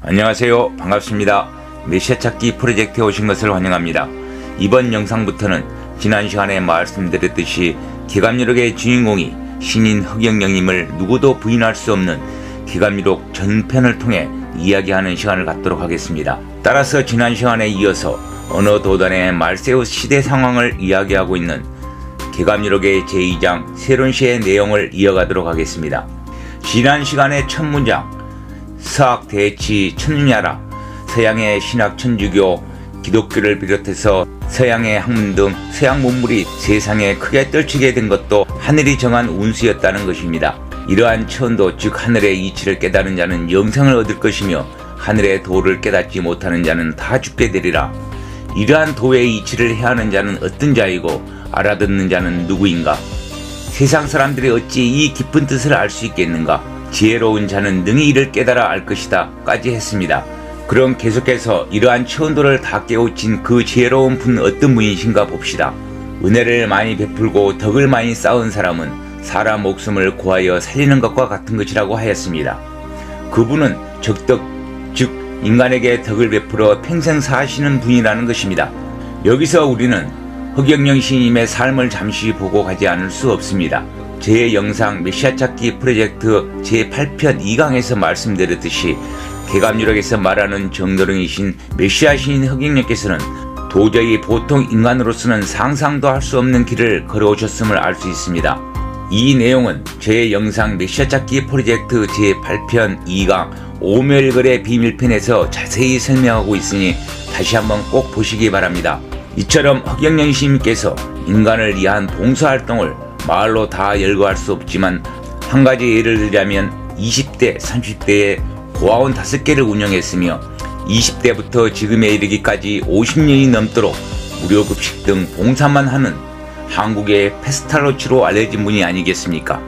안녕하세요. 반갑습니다. 메시아 찾기 프로젝트에 오신 것을 환영합니다. 이번 영상부터는 지난 시간에 말씀드렸듯이 기감유록의 주인공이 신인 흑영령임을 누구도 부인할 수 없는 기감유록 전편을 통해 이야기하는 시간을 갖도록 하겠습니다. 따라서 지난 시간에 이어서 어느 도단의 말세우스 시대 상황을 이야기하고 있는 기감유록의 제2장 세론시의 내용을 이어가도록 하겠습니다. 지난 시간의 첫 문장 서학 대치 천냐라 서양의 신학 천주교 기독교를 비롯해서 서양의 학문 등 서양 문물이 세상에 크게 떨치게 된 것도 하늘이 정한 운수였다는 것입니다. 이러한 천도 즉 하늘의 이치를 깨달은 자는 영생을 얻을 것이며 하늘의 도를 깨닫지 못하는 자는 다 죽게 되리라. 이러한 도의 이치를 해하는 자는 어떤 자이고 알아듣는 자는 누구인가? 세상 사람들이 어찌 이 깊은 뜻을 알 수 있겠는가? 지혜로운 자는 능히 이를 깨달아 알 것이다 까지 했습니다. 그럼 계속해서 이러한 천도를 다 깨우친 그 지혜로운 분 어떤 분이신가 봅시다. 은혜를 많이 베풀고 덕을 많이 쌓은 사람은 사람 목숨을 구하여 살리는 것과 같은 것이라고 하였습니다. 그분은 적덕 즉 인간에게 덕을 베풀어 평생 사시는 분이라는 것입니다. 여기서 우리는 흑영령 시인님의 삶을 잠시 보고 가지 않을 수 없습니다. 제 영상 메시아 찾기 프로젝트 제8편 2강에서 말씀드렸듯이 기감유록에서 말하는 정도령이신 메시아 시인 흑영령께서는 도저히 보통 인간으로서는 상상도 할 수 없는 길을 걸어오셨음을 알 수 있습니다. 이 내용은 제 영상 메시아 찾기 프로젝트 제8편 2강 오멸거래 비밀편에서 자세히 설명하고 있으니 다시 한번 꼭 보시기 바랍니다. 이처럼 흑영령 시인께서 인간을 위한 봉사활동을 말로 다 열거할 수 없지만 한 가지 예를 들자면 20대, 30대에 고아원 5개를 운영했으며 20대부터 지금에 이르기까지 50년이 넘도록 무료급식 등 봉사만 하는 한국의 페스탈로치로 알려진 분이 아니겠습니까?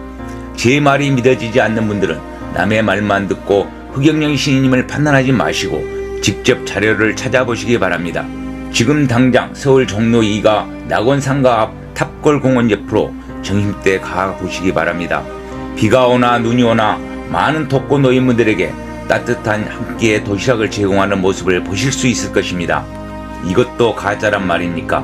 제 말이 믿어지지 않는 분들은 남의 말만 듣고 흑영령 시인님을 판단하지 마시고 직접 자료를 찾아보시기 바랍니다. 지금 당장 서울 종로 2가 낙원상가 앞 탑골공원 옆으로 점심때 가보시기 바랍니다. 비가 오나 눈이 오나 많은 독거 노인분들에게 따뜻한 한 끼의 도시락을 제공하는 모습을 보실 수 있을 것입니다. 이것도 가짜란 말입니까?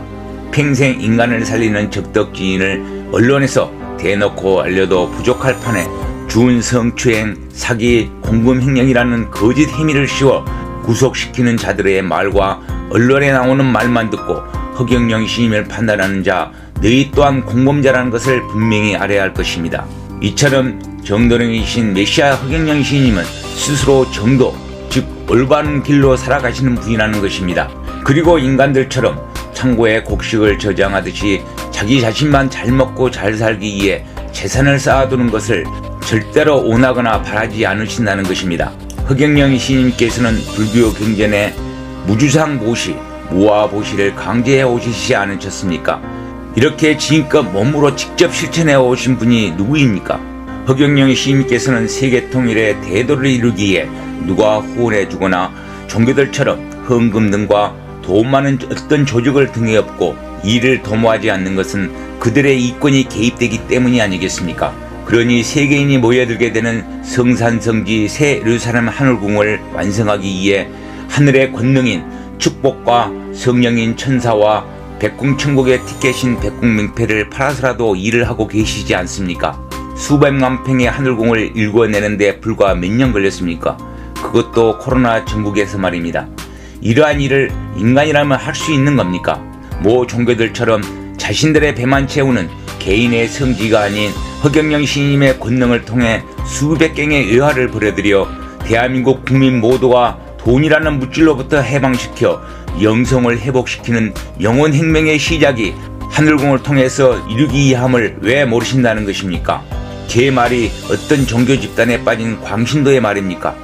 평생 인간을 살리는 적덕지인을 언론에서 대놓고 알려도 부족할 판에 주운 성추행, 사기, 공금횡령이라는 거짓 혐의를 씌워 구속시키는 자들의 말과 언론에 나오는 말만 듣고 흑영령 시인을 판단하는 자 너희 또한 공범자라는 것을 분명히 알아야 할 것입니다. 이처럼 정도령이신 메시아 흑영령 시인님은 스스로 정도 즉 올바른 길로 살아가시는 분이라는 것입니다. 그리고 인간들처럼 창고에 곡식을 저장하듯이 자기 자신만 잘 먹고 잘 살기 위해 재산을 쌓아두는 것을 절대로 원하거나 바라지 않으신다는 것입니다. 흑영령 시인님께서는 불교 경전에 무주상 보시, 무아보시를 강제해 오시지 않으셨습니까? 이렇게 지금껏 몸으로 직접 실천해 오신 분이 누구입니까? 흑영령 시인님께서는 세계통일의 대도를 이루기 위해 누가 후원해 주거나 종교들처럼 헌금 등과 돈 많은 어떤 조직을 등에 업고 이를 도모하지 않는 것은 그들의 이권이 개입되기 때문이 아니겠습니까? 그러니 세계인이 모여들게 되는 성산성지 새 예루살렘 하늘궁을 완성하기 위해 하늘의 권능인 축복과 성령인 천사와 백궁천국의 티켓인 백궁명패를 팔아서라도 일을 하고 계시지 않습니까? 수백만 평의 하늘궁을 일궈내는데 불과 몇 년 걸렸습니까? 그것도 코로나 전국에서 말입니다. 이러한 일을 인간이라면 할 수 있는 겁니까? 모 종교들처럼 자신들의 배만 채우는 개인의 성지가 아닌 흑영령 시인님의 권능을 통해 수백 경의 의화를 벌여들여 대한민국 국민 모두가 돈이라는 물질로부터 해방시켜 영성을 회복시키는 영혼혁명의 시작이 하늘궁을 통해서 이루기 위함을 왜 모르신다는 것입니까? 제 말이 어떤 종교 집단에 빠진 광신도의 말입니까?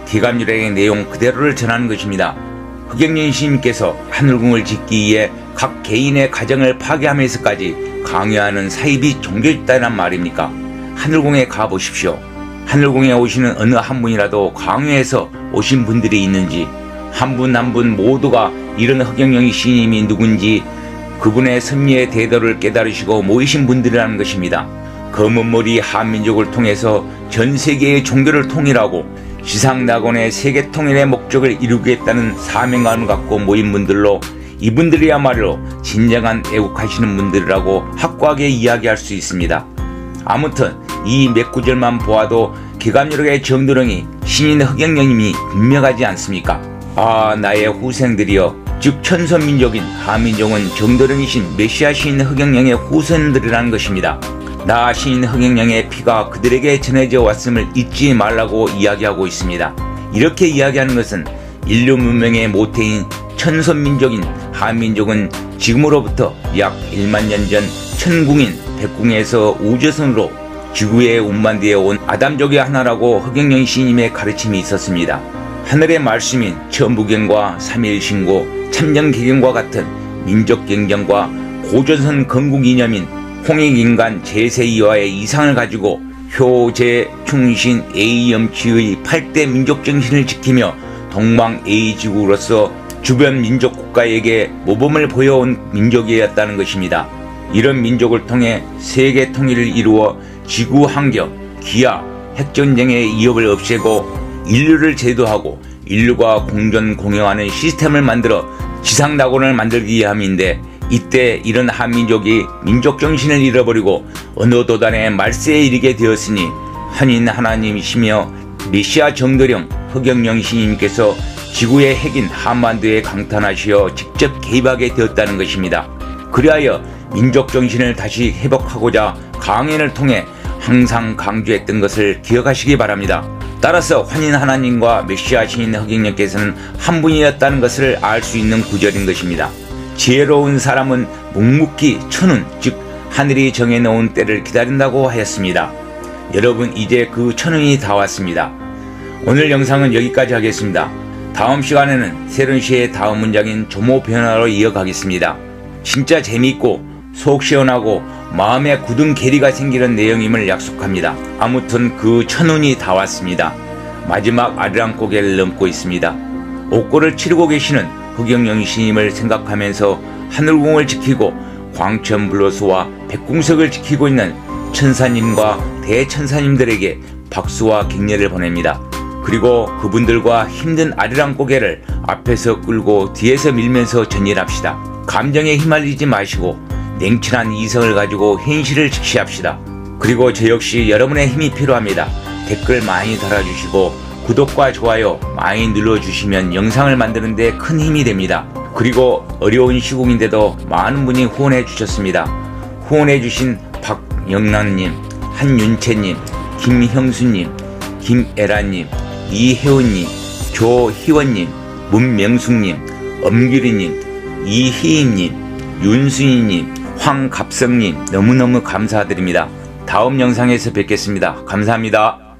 기감유록의 내용 그대로를 전하는 것입니다. 흑영령 시인님께서 하늘궁을 짓기 위해 각 개인의 가정을 파괴하면서까지 강요하는 사이비 종교 집단이란 말입니까? 하늘궁에 가보십시오. 하늘궁에 오시는 어느 한 분이라도 강요해서 오신 분들이 있는지 한 분 한 분 모두가 이런 흑영령 시인님이 누군지 그분의 섭리의 대도를 깨달으시고 모이신 분들이라는 것입니다. 검은 머리 한민족을 통해서 전 세계의 종교를 통일하고 지상낙원의 세계 통일의 목적을 이루겠다는 사명감을 갖고 모인 분들로 이분들이야말로 진정한 애국하시는 분들이라고 확고하게 이야기할 수 있습니다. 아무튼 이 몇 구절만 보아도 개감여력의 정도령이 신인 흑영령님이 분명하지 않습니까? 아, 나의 후생들이여, 즉 천선민족인 한민족은 정도령이신 메시아 신인 흑영령의 후손들이라는 것입니다. 나 신인 흑영령의 피가 그들에게 전해져 왔음을 잊지 말라고 이야기하고 있습니다. 이렇게 이야기하는 것은 인류 문명의 모태인 천선민족인 한민족은 지금으로부터 약 1만 년 전 천궁인 백궁에서 우주선으로 지구에 운반되어 온 아담족의 하나라고 흑영령 신임의 가르침이 있었습니다. 하늘의 말씀인 천부경과 삼일신고, 참정개경과 같은 민족경전과 고조선 건국 이념인 홍익인간 제세이와의 이상을 가지고 효제, 충신, A염치의 8대 민족정신을 지키며 동방 A지구로서 주변 민족 국가에게 모범을 보여온 민족이었다는 것입니다. 이런 민족을 통해 세계 통일을 이루어 지구 환경, 기아, 핵전쟁의 위협을 없애고 인류를 제도하고 인류가 공존 공영하는 시스템을 만들어 지상낙원을 만들기 위함인데, 이때 이런 한민족이 민족정신을 잃어버리고 어느 도단의 말세에 이르게 되었으니 한인 하나님이시며 메시아 정도령 흑영령 신님께서 지구의 핵인 한반도에 강탄하시어 직접 개입하게 되었다는 것입니다. 그리하여 민족정신을 다시 회복하고자 강연을 통해 항상 강조했던 것을 기억하시기 바랍니다. 따라서 환인 하나님과 메시아 신인 흑영령께서는 한 분이었다는 것을 알 수 있는 구절인 것입니다. 지혜로운 사람은 묵묵히 천운, 즉 하늘이 정해놓은 때를 기다린다고 하였습니다. 여러분, 이제 그 천운이 다 왔습니다. 오늘 영상은 여기까지 하겠습니다. 다음 시간에는 세른시의 다음 문장인 조모 변화로 이어가겠습니다. 진짜 재미있고 속 시원하고 마음에 굳은 계리가 생기는 내용임을 약속합니다. 아무튼 그 천운이 다 왔습니다. 마지막 아리랑고개를 넘고 있습니다. 옥고를 치르고 계시는 흑영령 신임을 생각하면서 하늘궁을 지키고 광천불로소와 백궁석을 지키고 있는 천사님과 대천사님들에게 박수와 격려를 보냅니다. 그리고 그분들과 힘든 아리랑고개를 앞에서 끌고 뒤에서 밀면서 전일합시다. 감정에 휘말리지 마시고 냉철한 이성을 가지고 현실을 직시합시다. 그리고 저 역시 여러분의 힘이 필요합니다. 댓글 많이 달아주시고 구독과 좋아요 많이 눌러주시면 영상을 만드는 데 큰 힘이 됩니다. 그리고 어려운 시국인데도 많은 분이 후원해 주셨습니다. 후원해 주신 박영란님, 한윤채님, 김형수님, 김애라님, 이혜원님, 조희원님, 문명숙님, 엄규리님, 이희임님, 윤순이님, 황갑성님 너무너무 감사드립니다. 다음 영상에서 뵙겠습니다. 감사합니다.